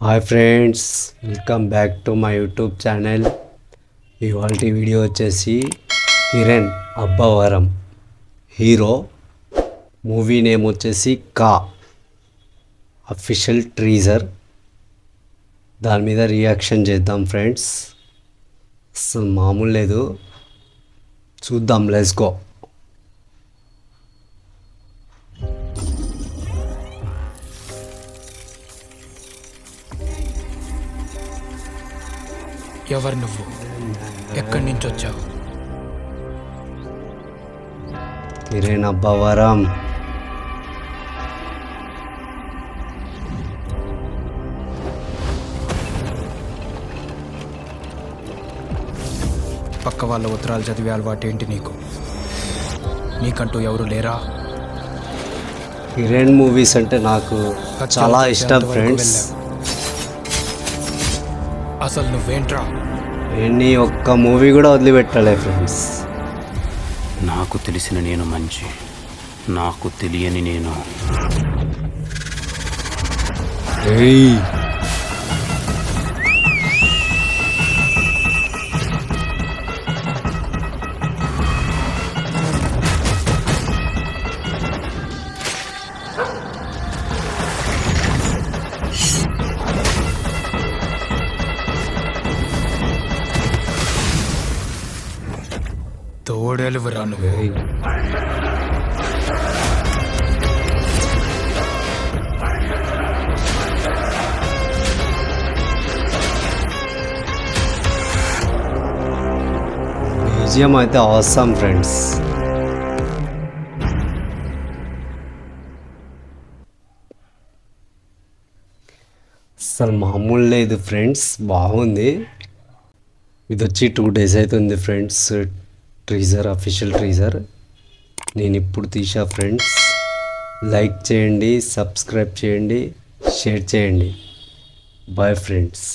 Hi friends, welcome back to my YouTube channel. ఇవాళ video వచ్చేసి Kiran Abbavaram hero movie name వచ్చేసి కా అఫీషియల్ టీజర్. దాని మీద రియాక్షన్ చేద్దాం ఫ్రెండ్స్. అసలు మామూలు లేదు, చూద్దాం. Let's go. ఎవరు నువ్వు? ఎక్కడి నుంచి వచ్చావు? కిరణ్ అబ్బవరం. పక్క వాళ్ళ ఉత్తరాలు చదివే అలవాటు ఏంటి నీకు? నీకంటూ ఎవరు లేరా? కిరణ్ మూవీస్ అంటే నాకు చాలా ఇష్టం ఫ్రెండ్స్. అసలు నువ్వేంట్రా? ఎన్ని ఒక్క మూవీ కూడా వదిలిపెట్టలే ఫ్రెండ్స్. నాకు తెలిసిన నేను మంచి, నాకు తెలియని నేను. ఏయ్, తోడేలువరా నువ్వు? ఏయ్. మ్యూజియం అయితే అవసరం ఫ్రెండ్స్. అసలు మామూలు లేదు ఫ్రెండ్స్, బాగుంది. ఇది వచ్చి 2 days అవుతుంది ఫ్రెండ్స్. టీజర్, అఫీషియల్ టీజర్ నేను ఇప్పుడు తీసా ఫ్రెండ్స్. లైక్ చేయండి, సబ్స్క్రైబ్ చేయండి, షేర్ చేయండి. Bye friends.